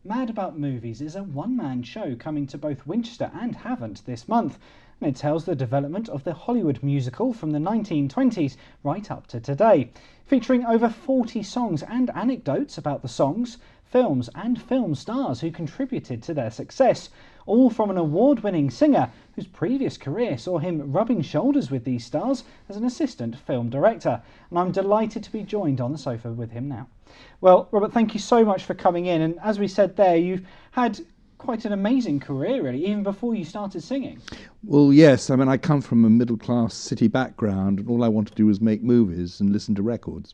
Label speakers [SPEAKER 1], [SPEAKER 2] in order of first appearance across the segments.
[SPEAKER 1] Mad About Movies is a one-man show coming to both Winchester and Havant this month, and it tells the development of the Hollywood musical from the 1920s right up to today, featuring over 40 songs and anecdotes about the songs, films and film stars who contributed to their success, all from an award-winning singer whose previous career saw him rubbing shoulders with these stars as an assistant film director. And I'm delighted to be joined on the sofa with him now. Well, Robert, thank you so much for coming in. And as we said there, you've had quite an amazing career, really, even before you started singing.
[SPEAKER 2] Well, yes. I mean, I come from a middle-class city background, and all I wanted to do was make movies and listen to records.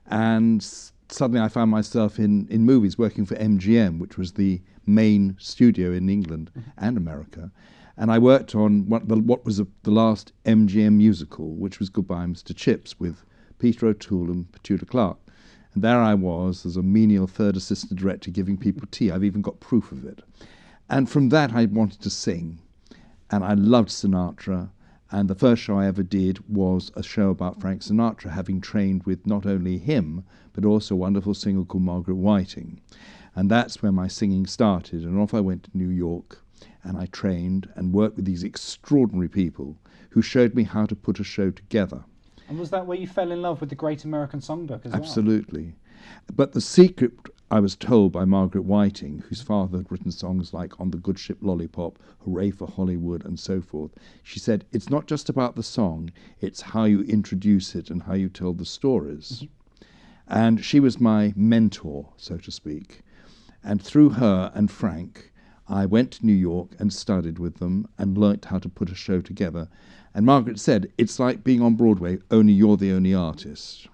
[SPEAKER 2] And suddenly I found myself in movies working for MGM, which was the main studio in England and America. And I worked on what was the last MGM musical, which was Goodbye Mr. Chips, with Peter O'Toole and Petula Clark. And there I was as a menial third assistant director giving people tea. I've even got proof of it. And from that I wanted to sing. And I loved Sinatra. And the first show I ever did was a show about Frank Sinatra, having trained with not only him, but also a wonderful singer called Margaret Whiting. And that's where my singing started. And off I went to New York, and I trained and worked with these extraordinary people who showed me how to put a show together.
[SPEAKER 1] And was that where you fell in love with the Great American Songbook as well?
[SPEAKER 2] Absolutely. But the secret, I was told by Margaret Whiting, whose father had written songs like On the Good Ship Lollipop, Hooray for Hollywood, and so forth. She said, it's not just about the song, it's how you introduce it and how you tell the stories. And she was my mentor, so to speak. And through her and Frank, I went to New York and studied with them and learnt how to put a show together. And Margaret said, it's like being on Broadway, only you're the only artist.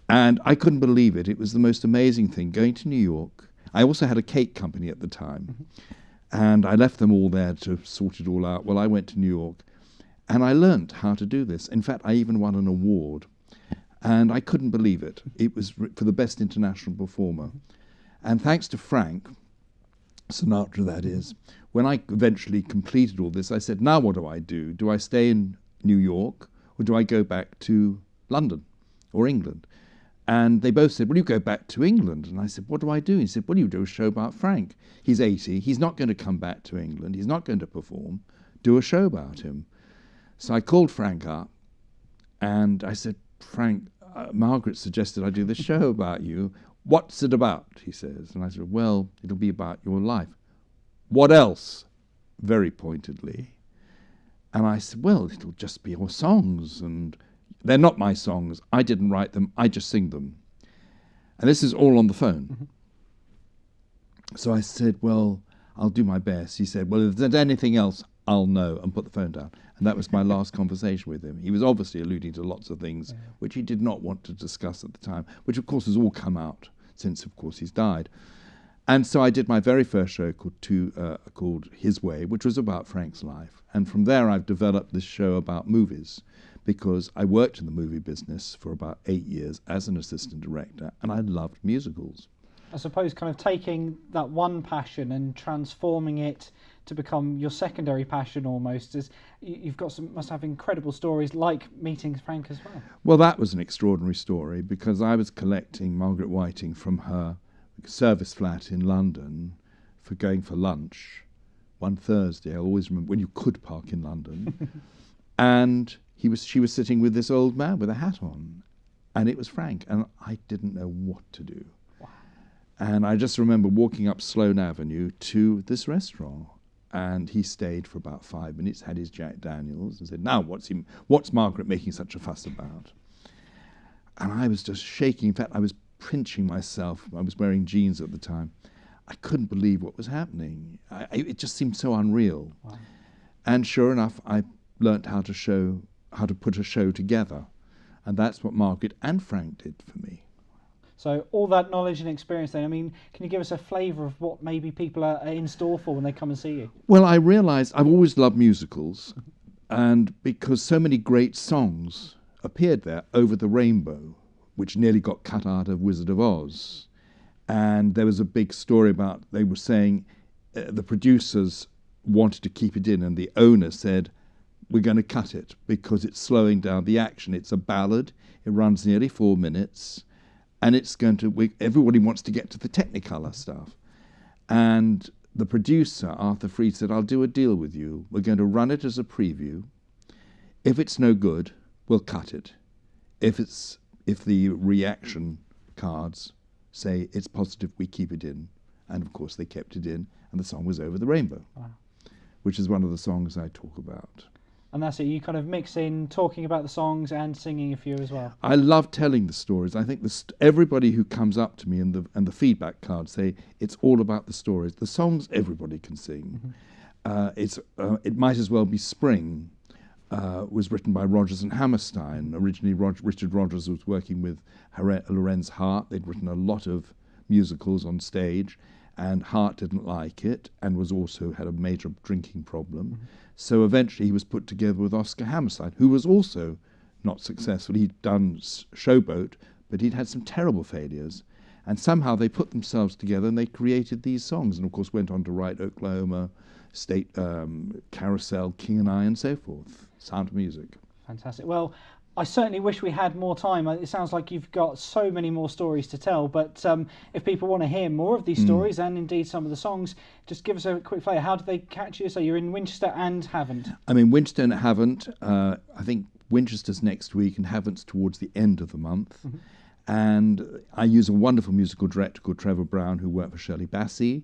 [SPEAKER 2] And I couldn't believe it. It was the most amazing thing, going to New York. I also had a cake company at the time. And I left them all there to sort it all out. Well, I went to New York and I learnt how to do this. In fact, I even won an award. And I couldn't believe it. It was for the best international performer. And thanks to Frank Sinatra, that is, when I eventually completed all this, I said, now what do? Do I stay in New York or do I go back to London or England? And they both said, well, you go back to England. And I said, what do I do? He said, well, you do a show about Frank. He's 80. He's not going to come back to England. He's not going to perform. Do a show about him. So I called Frank up and I said, Frank, Margaret suggested I do this show about you. What's it about? He says. And I said, well, it'll be about your life. What else? Very pointedly. And I said, well, it'll just be your songs. And they're not my songs. I didn't write them. I just sing them. And this is all on the phone. So I said, well, I'll do my best. He said, well, if there's anything else, I'll know, and put the phone down. And that was my last conversation with him. He was obviously alluding to lots of things which he did not want to discuss at the time, which of course has all come out since, of course, he's died. And so I did my very first show called His Way, which was about Frank's life. And from there I've developed this show about movies, because I worked in the movie business for about 8 years as an assistant director, and I loved musicals.
[SPEAKER 1] I suppose kind of taking that one passion and transforming it to become your secondary passion almost, is you've got must have incredible stories like meeting Frank as well.
[SPEAKER 2] Well, that was an extraordinary story, because I was collecting Margaret Whiting from her service flat in London for going for lunch one Thursday. I always remember when you could park in London. And she was sitting with this old man with a hat on, and it was Frank, and I didn't know what to do. Wow. And I just remember walking up Sloane Avenue to this restaurant, and he stayed for about 5 minutes, had his Jack Daniels, and said, now what's Margaret making such a fuss about? And I was just shaking. In fact, I was pinching myself. I was wearing jeans at the time. I couldn't believe what was happening. It just seemed so unreal. Wow. And sure enough, I learnt how to put a show together. And that's what Margaret and Frank did for me.
[SPEAKER 1] So all that knowledge and experience then, I mean, can you give us a flavour of what maybe people are in store for when they come and see you?
[SPEAKER 2] Well, I realised I've always loved musicals, and because so many great songs appeared there, Over the Rainbow, which nearly got cut out of Wizard of Oz. And there was a big story about, they were saying the producers wanted to keep it in, and the owner said, we're going to cut it because it's slowing down the action. It's a ballad. It runs nearly 4 minutes. And it's going to, everybody wants to get to the Technicolor stuff. And the producer, Arthur Freed, said, I'll do a deal with you. We're going to run it as a preview. If it's no good, we'll cut it. If the reaction cards say it's positive, we keep it in. And of course they kept it in, and the song was Over the Rainbow,
[SPEAKER 1] Wow.
[SPEAKER 2] which is one of the songs I talk about.
[SPEAKER 1] And that's it, you kind of mix in talking about the songs and singing a few as well.
[SPEAKER 2] I love telling the stories. I think everybody who comes up to me and the feedback cards say it's all about the stories. The songs everybody can sing. Mm-hmm. It might as well be Spring. Was written by Rodgers and Hammerstein. Originally, Richard Rodgers was working with Lorenz Hart. They'd written a lot of musicals on stage, and Hart didn't like it and was also had a major drinking problem. Mm-hmm. So eventually he was put together with Oscar Hammerstein, who was also not successful. He'd done Showboat, but he'd had some terrible failures. And somehow they put themselves together and they created these songs, and of course went on to write Oklahoma, State, Carousel, King and I, and so forth. Sound of Music.
[SPEAKER 1] Fantastic. Well, I certainly wish we had more time. It sounds like you've got so many more stories to tell, but if people want to hear more of these stories and indeed some of the songs, just give us a quick flavour. How do they catch you? So you're in Winchester and Havant.
[SPEAKER 2] I'm in Winchester and Havant. I think Winchester's next week and Havant's towards the end of the month. Mm-hmm. And I use a wonderful musical director called Trevor Brown, who worked for Shirley Bassey.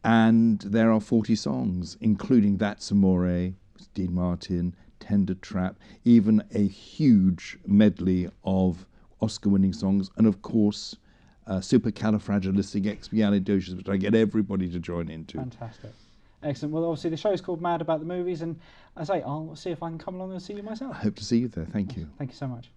[SPEAKER 2] And there are 40 songs, including That's Amore, Dean Martin, Tender Trap, even a huge medley of Oscar-winning songs, and of course, Supercalifragilisticexpialidocious, which I get everybody to join into.
[SPEAKER 1] Fantastic. Excellent. Well, obviously the show is called Mad About the Movies, and as I say, I'll see if I can come along and see you myself.
[SPEAKER 2] I hope to see you there. Thank you.
[SPEAKER 1] Thank you so much.